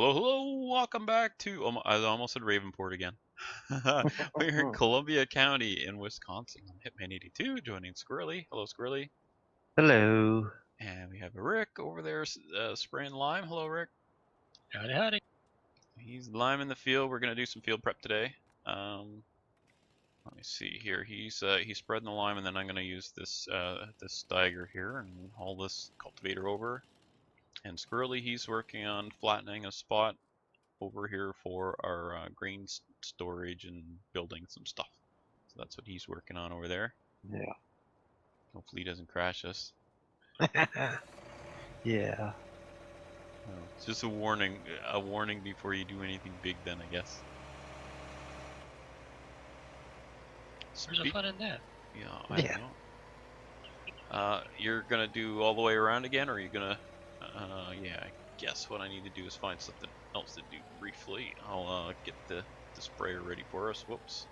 Hello, hello, welcome back to, I almost said Ravenport again. We're in Columbia County in Wisconsin. I'm Hitman82, joining Squirrelly. Hello, Squirrelly. Hello. And we have Rick over there spraying lime. Hello, Rick. Howdy, howdy. He's lime in the field. We're going to do some field prep today. Let me see here. He's spreading the lime, and then I'm going to use this this stagger here and haul this cultivator over. And Squirrelly, he's working on flattening a spot over here for our grain storage and building some stuff. So that's what he's working on over there. Yeah. Hopefully he doesn't crash us. Yeah. Oh, it's just a warning before you do anything big then, I guess. Where's the fun in that? Yeah, I don't know. You're gonna do all the way around again, or are you gonna, yeah, I guess what I need to do is find something else to do briefly. I'll get the sprayer ready for us. Whoops.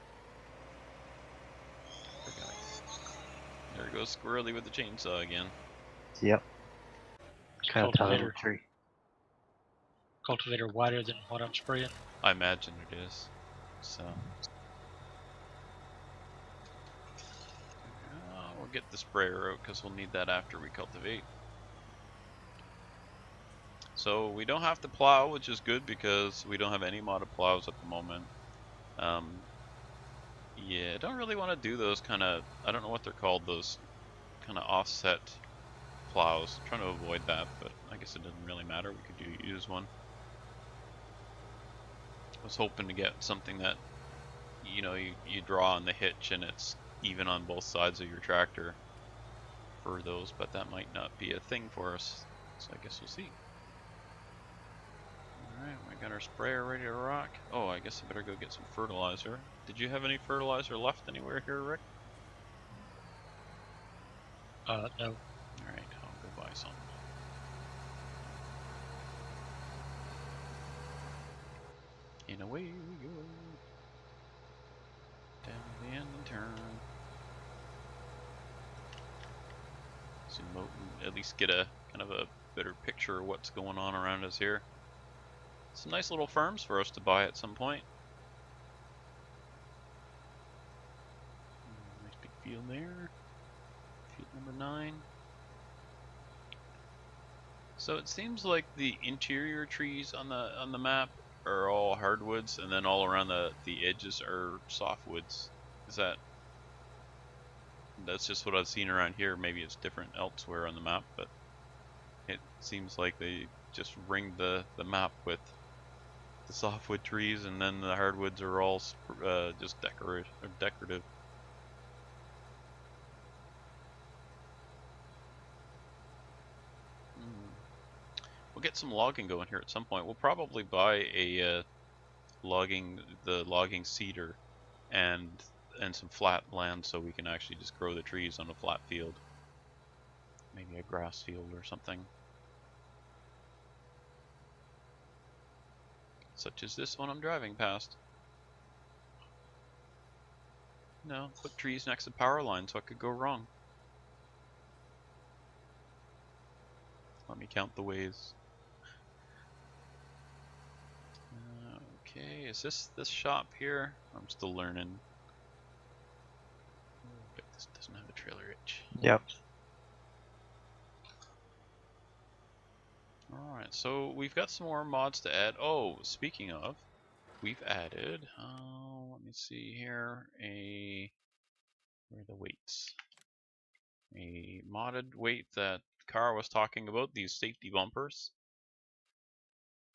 There goes Squirrely with the chainsaw again. Yep. Kind of Cultivator, tree. cultivator wider than what I'm spraying. I imagine it is. So we'll get the sprayer out because we'll need that after we cultivate. So we don't have to plow, which is good because we don't have any modded plows at the moment. Yeah, I don't really want to do those kind of, I don't know what they're called, those kind of offset plows. I'm trying to avoid that, but I guess it doesn't really matter. We could use one. I was hoping to get something that, you know, you draw on the hitch and it's even on both sides of your tractor for those, but that might not be a thing for us. So I guess we'll see. Alright, we got our sprayer ready to rock. Oh, I guess I better go get some fertilizer. Did you have any fertilizer left anywhere here, Rick? No. Alright, I'll go buy some. And away we go. Down the end and turn. So we'll at least get a kind of a better picture of what's going on around us here. Some nice little farms for us to buy at some point. Nice big field there. Field number 9. So it seems like the interior trees on the map are all hardwoods, and then all around the edges are softwoods. Is that's just what I've seen around here? Maybe it's different elsewhere on the map, but it seems like they just ringed the map with the softwood trees, and then the hardwoods are all just decorative. We'll get some logging going here at some point. We'll probably buy a logging cedar and some flat land so we can actually just grow the trees on a flat field. Maybe a grass field or something. Such as this one I'm driving past. No, put trees next to power lines, what could go wrong? Let me count the ways. Okay, is this shop here? I'm still learning. But this doesn't have a trailer hitch. Yep. Alright, so we've got some more mods to add. Oh, speaking of, we've added, let me see here, where are the weights? A modded weight that Kara was talking about, these safety bumpers.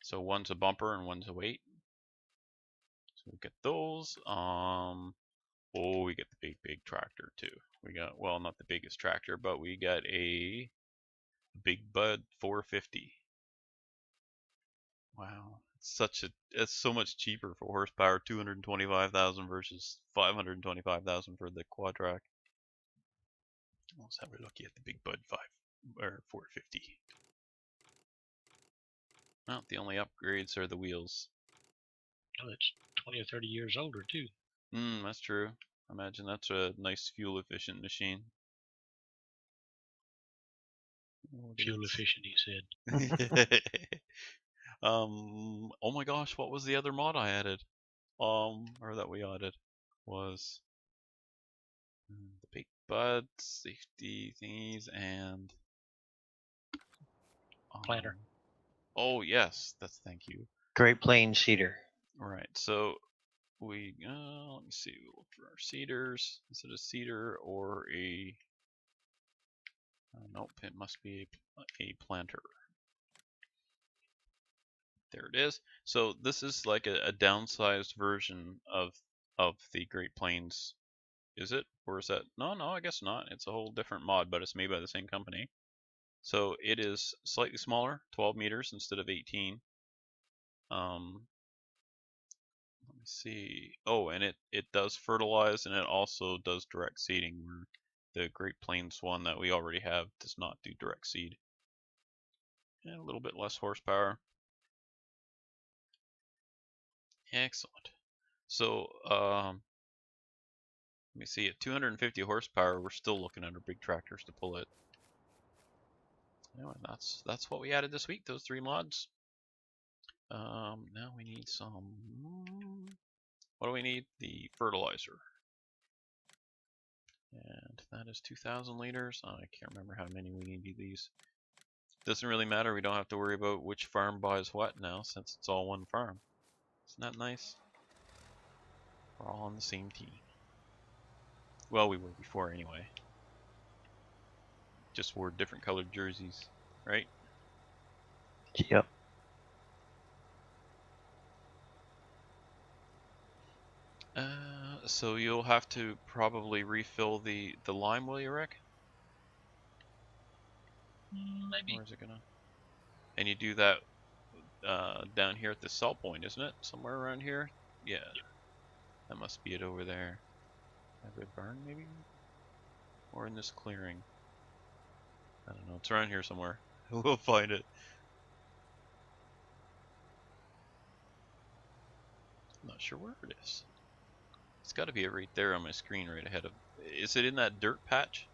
So one's a bumper and one's a weight. So we get those. Oh, we get the big tractor too. We got, well, not the biggest tractor, but we got a Big Bud 450. Wow, it's so much cheaper for horsepower, 225,000 versus 525,000 for the quad track. Let's have a look at the Big Bud 450. Well, the only upgrades are the wheels. Oh, it's 20 or 30 years older too. That's true. I imagine that's a nice fuel efficient machine. Fuel efficient, he said. Oh my gosh, what was the other mod I added? Or that we added was the big buds, safety thingies, and Planter. Oh yes, thank you. Great Plains cedar. All right, so we let me see. We'll look for our cedars. Is it a cedar or a? Nope, it must be a planter. There it is. So this is like a downsized version of the Great Plains. Is it? Or is that? No, I guess not. It's a whole different mod, but it's made by the same company. So it is slightly smaller, 12 meters instead of 18. Let me see. Oh, and it does fertilize, and it also does direct seeding, where the Great Plains one that we already have does not do direct seed. And a little bit less horsepower. Excellent. So, let me see. At 250 horsepower, we're still looking under big tractors to pull it. Anyway, that's what we added this week. Those 3 mods. Now we need some. What do we need? The fertilizer. And that is 2,000 liters. I can't remember how many we need of these. Doesn't really matter. We don't have to worry about which farm buys what now, since it's all one farm. Isn't that nice? We're all on the same team. Well, we were before anyway. Just wore different colored jerseys, right? Yep. So you'll have to probably refill the lime, will you, Rick? Maybe. Or is it gonna? And you do that down here at the salt point, isn't it? Somewhere around here? Yeah. Yep. That must be it over there. A red barn, maybe? Or in this clearing? I don't know. It's around here somewhere. We'll find it. I'm not sure where it is. It's got to be right there on my screen, right ahead of. Is it in that dirt patch?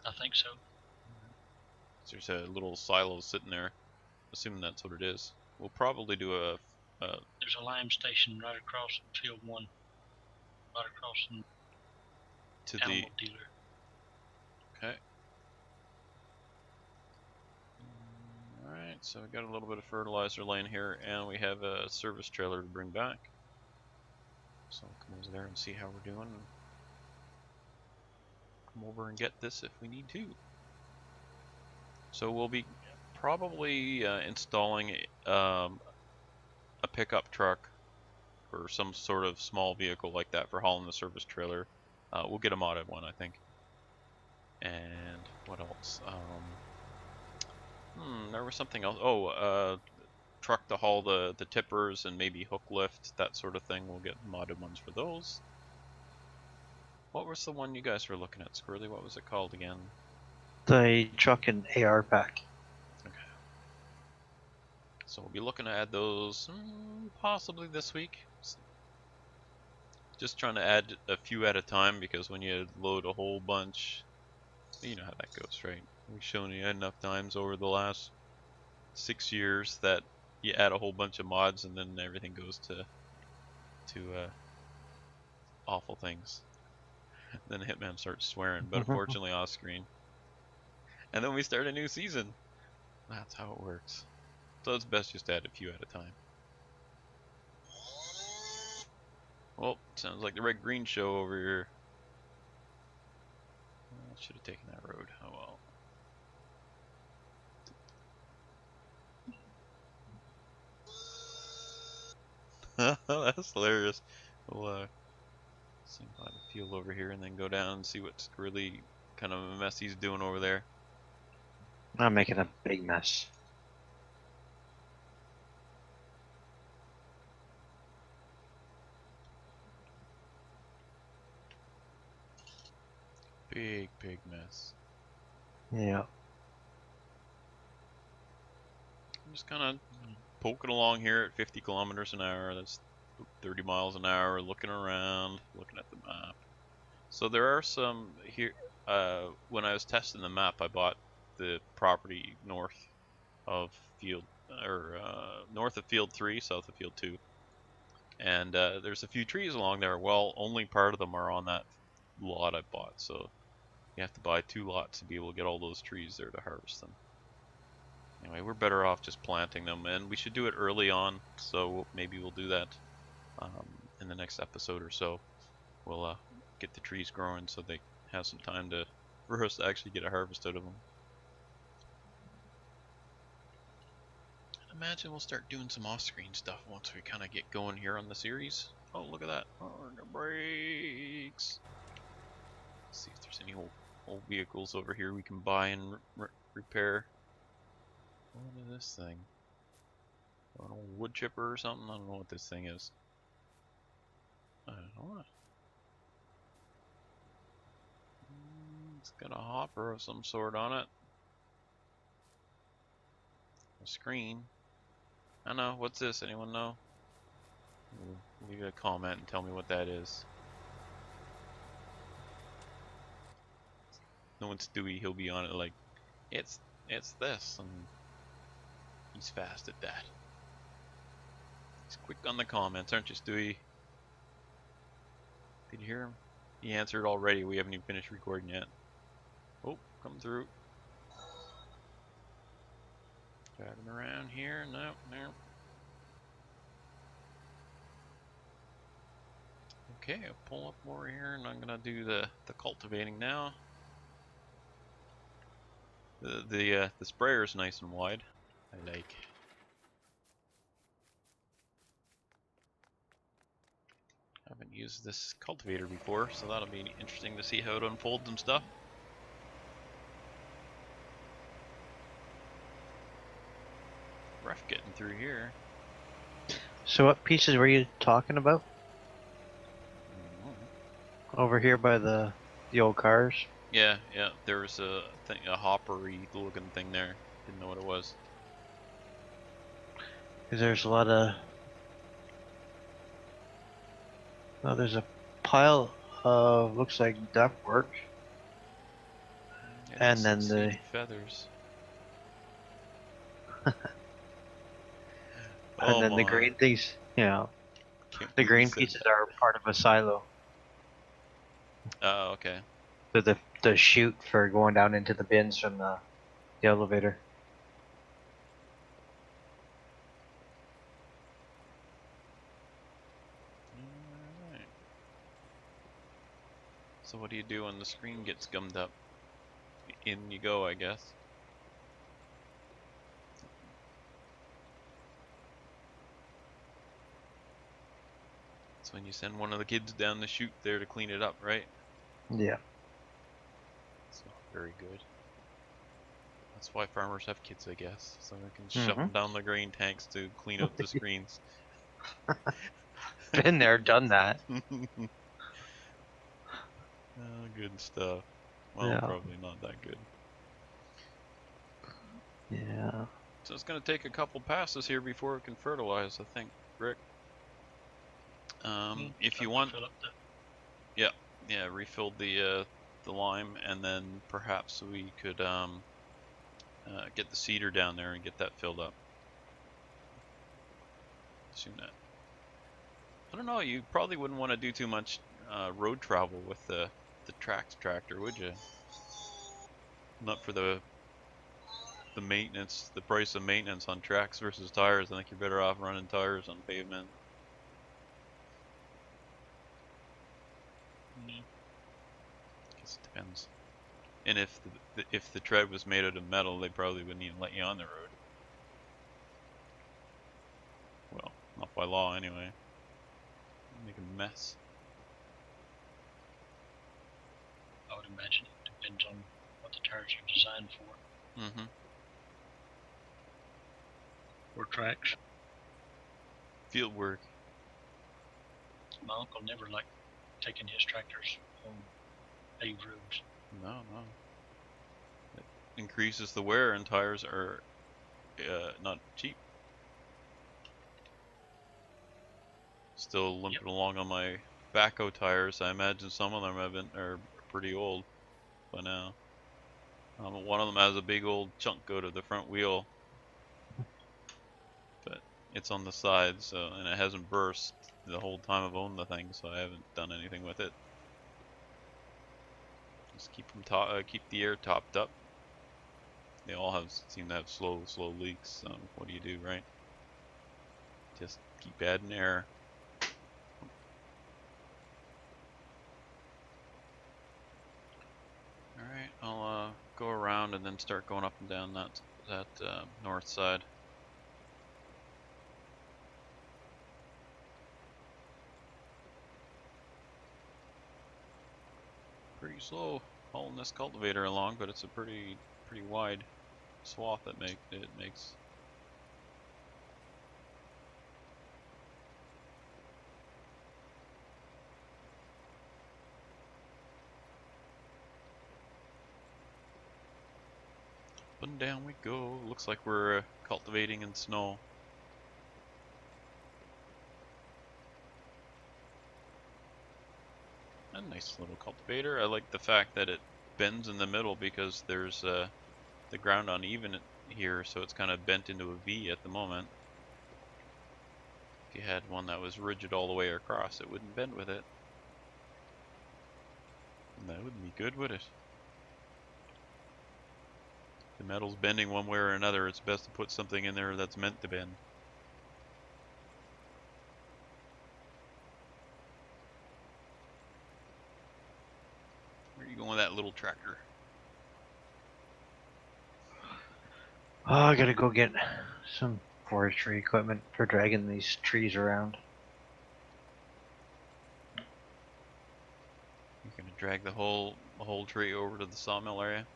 I think so. There's a little silo sitting there. Assuming that's what it is. We'll probably do a. There's a lime station right across from Field 1. Right across from to Animal the. Dealer. Okay. Alright, so we got a little bit of fertilizer laying here, and we have a service trailer to bring back. So we'll come over there and see how we're doing. Come over and get this if we need to. So we'll be probably installing a pickup truck or some sort of small vehicle like that for hauling the service trailer. We'll get a modded one, I think. And what else? There was something else. Oh, truck to haul the tippers and maybe hook lift, that sort of thing. We'll get modded ones for those. What was the one you guys were looking at, Squirrelly? What was it called again? The truck and AR pack. Okay. So we'll be looking to add those possibly this week. Just trying to add a few at a time, because when you load a whole bunch, you know how that goes, right? We've shown you enough times over the last 6 years that you add a whole bunch of mods and then everything goes to awful things. Then Hitman starts swearing, but unfortunately off screen. And then we start a new season. That's how it works. So it's best just to add a few at a time. Well, sounds like the red green show over here. I should have taken that road. Oh well. That's hilarious. We'll see how the field over here and then go down and see what's really kind of a mess he's doing over there. I'm making a big mess. Big mess. Yeah. I'm just kind of poking along here at 50 kilometers an hour. That's 30 miles an hour, looking around, looking at the map. So there are some here. When I was testing the map, I bought the property north of field north of field 3, south of field 2. And there's a few trees along there. Well, only part of them are on that lot I bought, so you have to buy 2 lots to be able to get all those trees there to harvest them. Anyway, we're better off just planting them, and we should do it early on, so maybe we'll do that in the next episode or so. We'll get the trees growing so they have some time for us to actually get a harvest out of them. Imagine we'll start doing some off-screen stuff once we kind of get going here on the series. Oh, look at that. Oh, the brakes. Let's see if there's any old vehicles over here we can buy and repair. What is this thing? An old wood chipper or something? I don't know what this thing is. I don't know. It's got a hopper of some sort on it. A screen. I don't know. What's this? Anyone know? Leave a comment and tell me what that is. No one's Stewie. He'll be on it like, it's this, and he's fast at that. He's quick on the comments, aren't you, Stewie? Did you hear him? He answered already. We haven't even finished recording yet. Oh, come through. Driving around here. No. Okay, I'll pull up over here, and I'm gonna do the cultivating now. The sprayer is nice and wide. I like. I haven't used this cultivator before, so that'll be interesting to see how it unfolds and stuff. Rough getting through here. So what pieces were you talking about? Over here by the old cars? Yeah, there was a hoppery looking thing there. Didn't know what it was. Because there's a lot of... Oh, there's a pile of, looks like ductwork. Yeah, And then the... feathers. And then the green things, the green pieces are part of a silo. Oh, okay. So the chute for going down into the bins from the elevator. Alright. So what do you do when the screen gets gummed up? In you go, I guess. That's when you send one of the kids down the chute there to clean it up, right? Yeah. It's not very good. That's why farmers have kids, I guess. So they can shove them down the grain tanks to clean up the screens. Been there, done that. Oh, good stuff. Well, Yeah. probably not that good. Yeah. So it's going to take a couple passes here before we can fertilize, I think, Rick. If you want, refill the lime, and then perhaps we could get the cedar down there and get that filled up. Assume that. I don't know. You probably wouldn't want to do too much road travel with the Trax tractor, would you? Not for the maintenance, the price of maintenance on tracks versus tires. I think you're better off running tires on pavement. Guess it depends. And if the tread was made out of metal, they probably wouldn't even let you on the road. Well, not by law anyway. Make a mess. I would imagine it depends on what the tires are designed for. Mm-hmm. Or tracks. Field work. My uncle never liked taking his tractors on paved roads. No. It increases the wear, and tires are not cheap. Still limping along on my backhoe tires. I imagine some of them are pretty old by now. One of them has a big old chunk out of the front wheel, but it's on the side, so, and it hasn't burst the whole time I've owned the thing, so I haven't done anything with it. Just keep them keep the air topped up. They all seem to have slow leaks. So what do you do, right? Just keep adding air. All right, I'll go around and then start going up and down that north side. Pretty slow hauling this cultivator along, but it's a pretty wide swath that it makes. Up and down we go. Looks like we're cultivating in snow. A nice little cultivator. I like the fact that it bends in the middle because there's the ground uneven here, so it's kind of bent into a V at the moment. If you had one that was rigid all the way across, it wouldn't bend with it. And that wouldn't be good, would it? If the metal's bending one way or another, it's best to put something in there that's meant to bend. Where are you going with that little tractor? Oh, I gotta go get some forestry equipment for dragging these trees around. You're gonna drag the whole tree over to the sawmill area?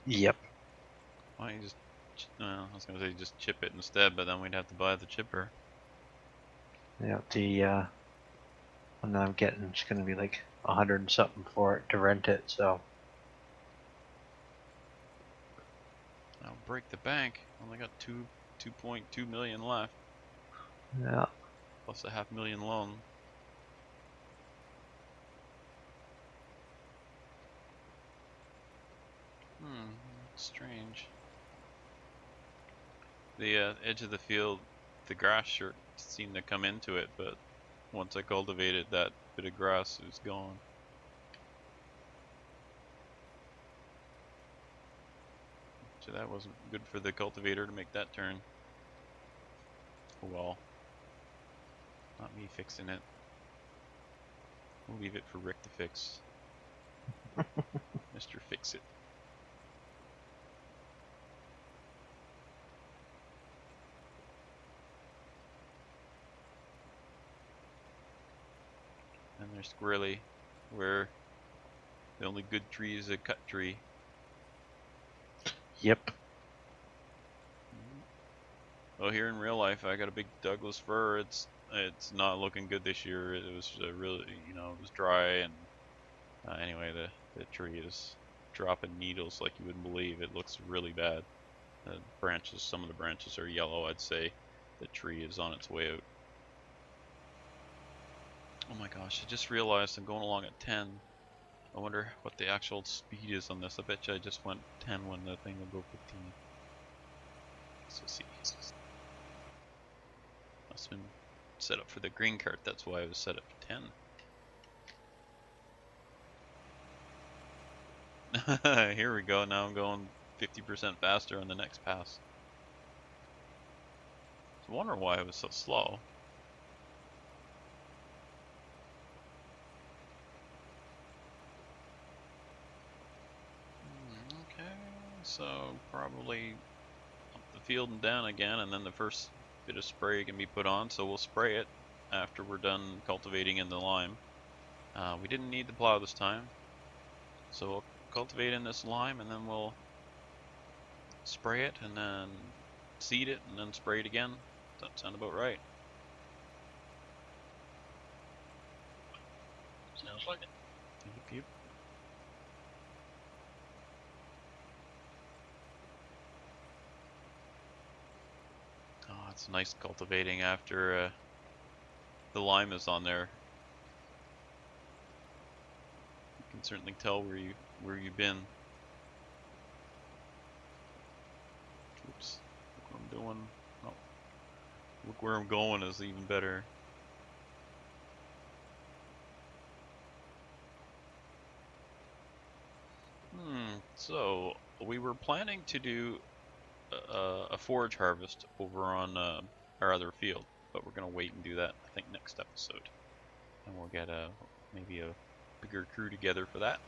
Yep. Why don't you just, I was gonna say just chip it instead, but then we'd have to buy the chipper. Yeah, the one that I'm getting is gonna be like 100 and something for it to rent it, so. I'll break the bank. Only got 2.2 million left, Yeah. plus a $500,000 loan. Strange. The edge of the field, the grass sure seemed to come into it, but once I cultivated, that bit of grass is gone. So that wasn't good for the cultivator to make that turn. Oh well. Not me fixing it. We'll leave it for Rick to fix. Mr. Fix It. And there's Squirrelly, where the only good tree is a cut tree. Yep. Well, here in real life, I got a big Douglas fir. It's not looking good this year. It was really, it was dry, and anyway, the tree is dropping needles like you wouldn't believe. It looks really bad. The branches, some of the branches are yellow. I'd say the tree is on its way out. Oh my gosh! I just realized I'm going along at 10. I wonder what the actual speed is on this. I bet you I just went 10 when the thing will go 15. So see. Must have been set up for the green cart, that's why I was set up for 10. Here we go, now I'm going 50% faster on the next pass. I wonder why I was so slow. Okay, so probably up the field and down again, and then the first bit of spray can be put on, so we'll spray it after we're done cultivating in the lime. We didn't need the plow this time, so we'll cultivate in this lime, and then we'll spray it, and then seed it, and then spray it again. Does that sound about right? Sounds like it. Yep. Oh, it's nice cultivating after the lime is on there. You can certainly tell where you've been. one. Oh, look where I'm going is even better. So we were planning to do a forage harvest over on our other field, but we're gonna wait and do that I think next episode, and we'll get maybe a bigger crew together for that.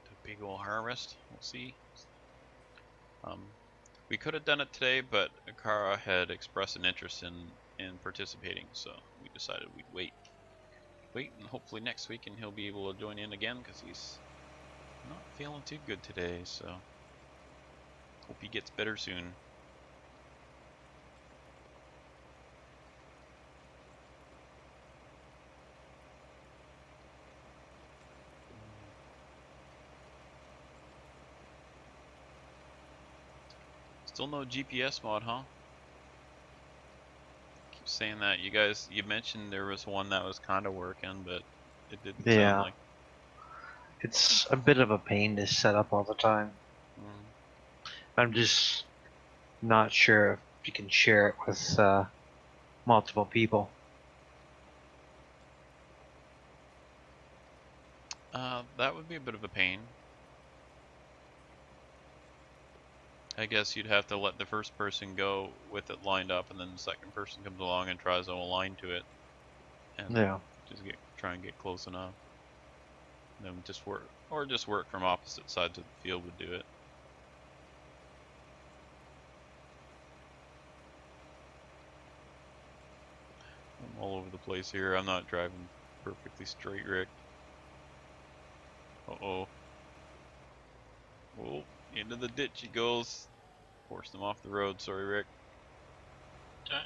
A big old harvest. We'll see. We could have done it today, but Akara had expressed an interest in participating, so we decided we'd wait, and hopefully next week, and he'll be able to join in again because he's not feeling too good today. So hope he gets better soon. Still no GPS mod, huh? Keep saying that. You guys, you mentioned there was one that was kind of working, but it didn't sound like. It's a bit of a pain to set up all the time. I'm just not sure if you can share it with multiple people. That would be a bit of a pain. I guess you'd have to let the first person go with it lined up, and then the second person comes along and tries to align to it, and just try and get close enough. And then just work from opposite sides of the field would do it. I'm all over the place here. I'm not driving perfectly straight, Rick. Uh-oh. Oh, into the ditch he goes. Forced him off the road. Sorry, Rick. Okay.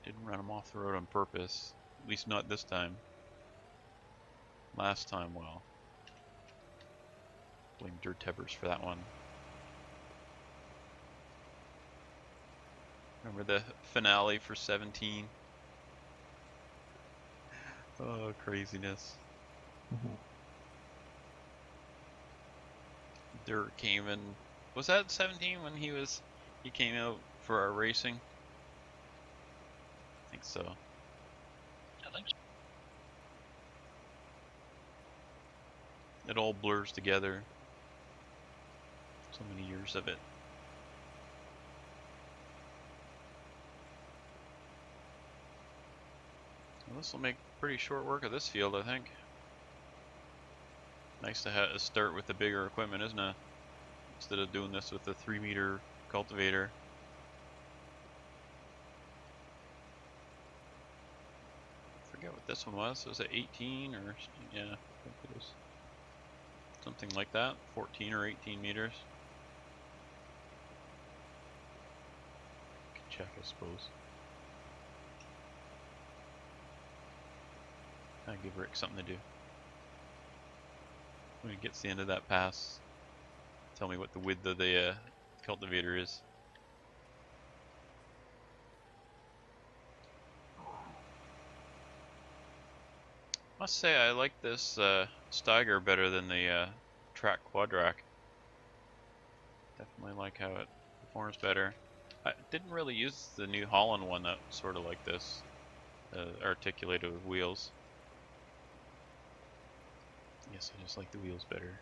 Didn't run him off the road on purpose. At least not this time. Last time, well. Blame Dirt Tebbers for that one. Remember the finale for 17? Oh, craziness. Dirt came in. Was that 17 when he came out for our racing? I think so. I think so. It all blurs together. So many years of it. Well, this will make pretty short work of this field, I think. Nice to start with the bigger equipment, isn't it? Instead of doing this with the 3-meter cultivator. I forget what this one was. Was it 18 or yeah? I think it was something like that. 14 or 18 meters. Can check, I suppose. I'll give Rick something to do. When he gets to the end of that pass, tell me what the width of the cultivator is. Must say I like this Steiger better than the Track Quadrac. Definitely like how it performs better. I didn't really use the New Holland one that sort of like this, articulated with wheels. Yes, I just like the wheels better.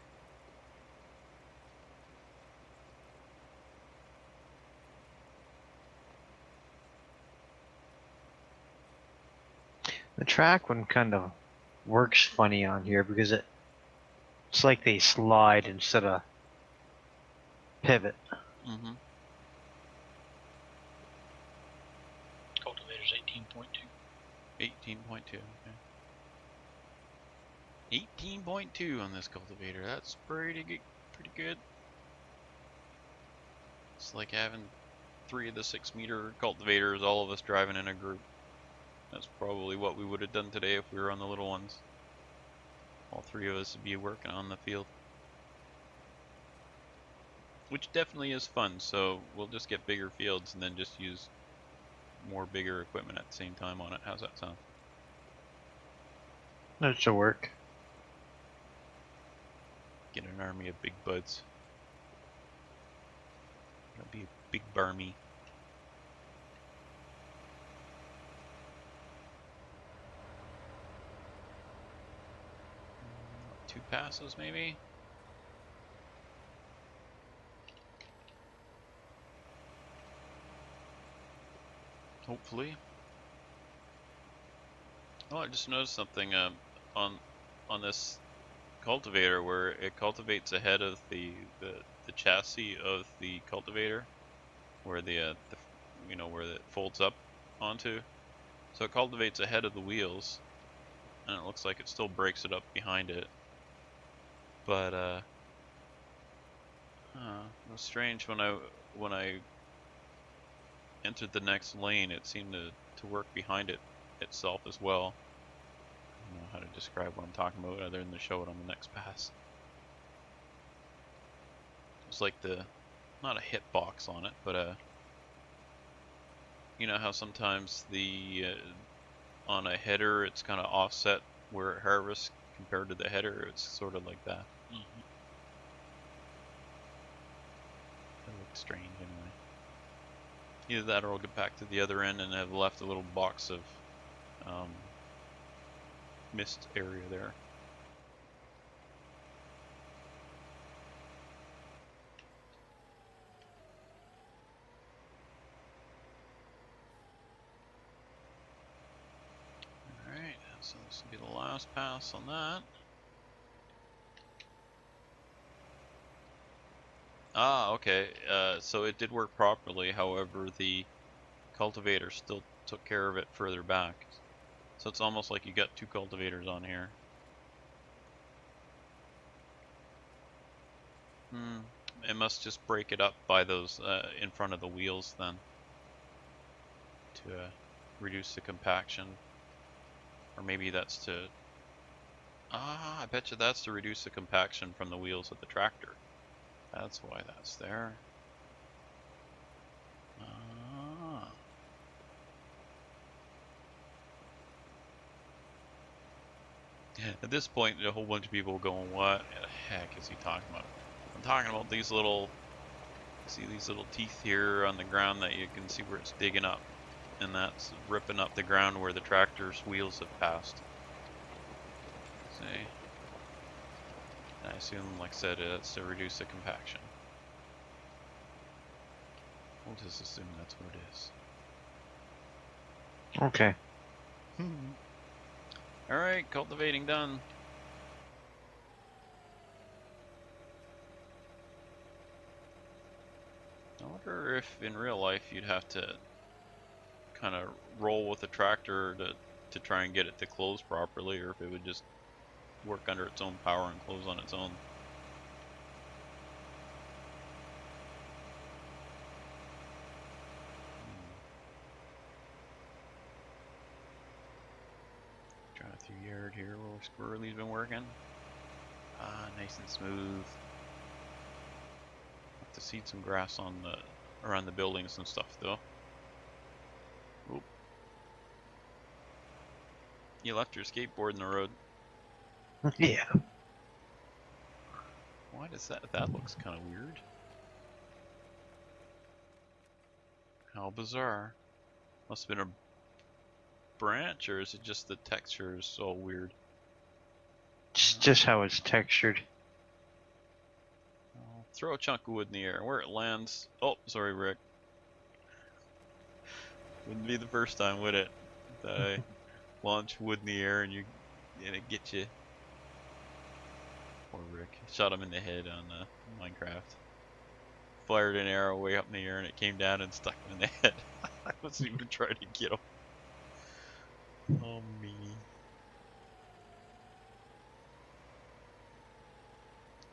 The track one kind of works funny on here because it's like they slide instead of pivot. Mm-hmm. Cultivator's 18.2. 18.2. Okay. 18.2 on this cultivator. That's pretty good. It's like having 3 of the 6-meter cultivators, all of us driving in a group. That's probably what we would have done today if we were on the little ones. All 3 of us would be working on the field. Which definitely is fun, so we'll just get bigger fields and then just use more bigger equipment at the same time on it. How's that sound? That should work. Get an army of big buds. That'll be a big barmy. Two passes, maybe? Hopefully. Oh, I just noticed something on this cultivator where it cultivates ahead of the chassis of the cultivator, where the you know, where it folds up onto. So it cultivates ahead of the wheels, and it looks like it still breaks it up behind it. But it was strange when I entered the next lane, it seemed to work behind it itself as well. I don't know how to describe what I'm talking about other than to show it on the next pass. It's like not a hitbox on it, but you know how sometimes on a header it's kind of offset where it harvests compared to the header. It's sort of like that. Mm-hmm. That looks strange anyway. Either that or I'll get back to the other end and have left a little box of mist area there. Alright, so this will be the last pass on that. Ah, okay. So it did work properly, however the cultivator still took care of it further back. So it's almost like you got two cultivators on here. It must just break it up by those in front of the wheels then, to reduce the compaction. Or maybe that's to... Ah, I bet you that's to reduce the compaction from the wheels of the tractor. That's why that's there. Ah. At this point, a whole bunch of people going, what the heck is he talking about? I'm talking about these little, see these little teeth here on the ground that you can see where it's digging up. And that's ripping up the ground where the tractor's wheels have passed. See? I assume, like I said, it's to reduce the compaction. We'll just assume that's what it is. Okay. Alright, cultivating done. I wonder if in real life you'd have to kind of roll with the tractor to try and get it to close properly, or if it would just work under its own power and close on its own. Trying through yard here where Squirrelly's been working. Ah, nice and smooth. Have to seed some grass on around the buildings and stuff though. Oop. You left your skateboard in the road. Yeah. Why does that looks kind of weird? How bizarre. Must have been a branch, or is it just the texture is so weird? It's just how it's textured. I'll throw a chunk of wood in the air. Where it lands... Oh, sorry, Rick. Wouldn't be the first time, would it? That I launch wood in the air and it gets you. Poor Rick. Shot him in the head on Minecraft. Fired an arrow way up in the air and it came down and stuck him in the head. I wasn't even trying to get him. Oh, me.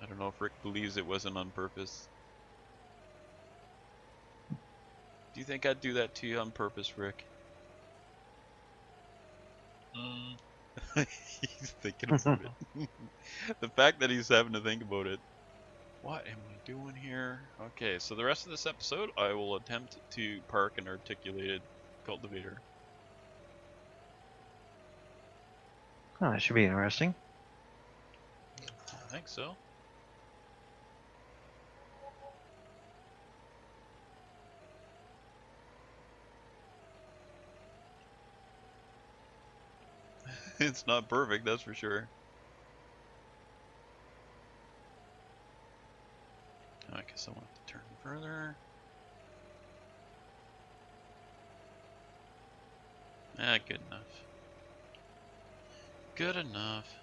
I don't know if Rick believes it wasn't on purpose. Do you think I'd do that to you on purpose, Rick? He's thinking about it. The fact that he's having to think about it. What am I doing here? Okay, so the rest of this episode, I will attempt to park an articulated cultivator. Oh, that should be interesting. I think so. It's not perfect, that's for sure. I guess I want to turn further. Ah, good enough. Good enough.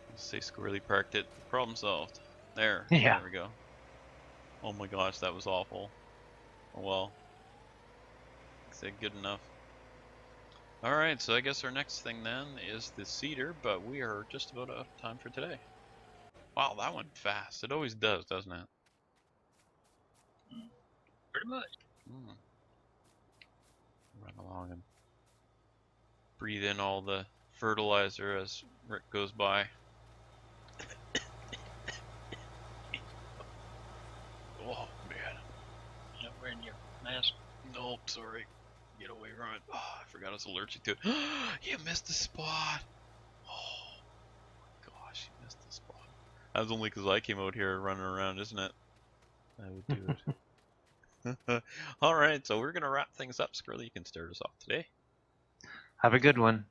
Let's say Squirrelly parked it. Problem solved. There. Yeah. There we go. Oh my gosh, that was awful. Oh well. Say good enough. Alright, so I guess our next thing then is the cedar, but we are just about out of time for today. Wow, that went fast. It always does, doesn't it? Pretty much. Run along and breathe in all the fertilizer as Rick goes by. Oh man. You're not wearing your mask. Nope, sorry. Get away from it. Oh, I forgot I was allergic to it. You missed the spot. Oh gosh, you missed the spot. That was only because I came out here running around, isn't it? I would do it. Alright, so we're going to wrap things up. Squirrely, you can start us off today. Have a good one.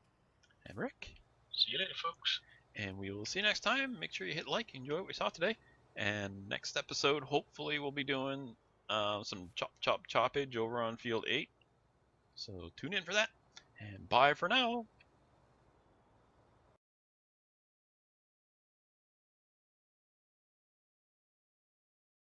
And Rick. See you later, folks. And we will see you next time. Make sure you hit like, enjoy what we saw today. And next episode, hopefully, we'll be doing some choppage over on Field 8. So tune in for that. And bye for now.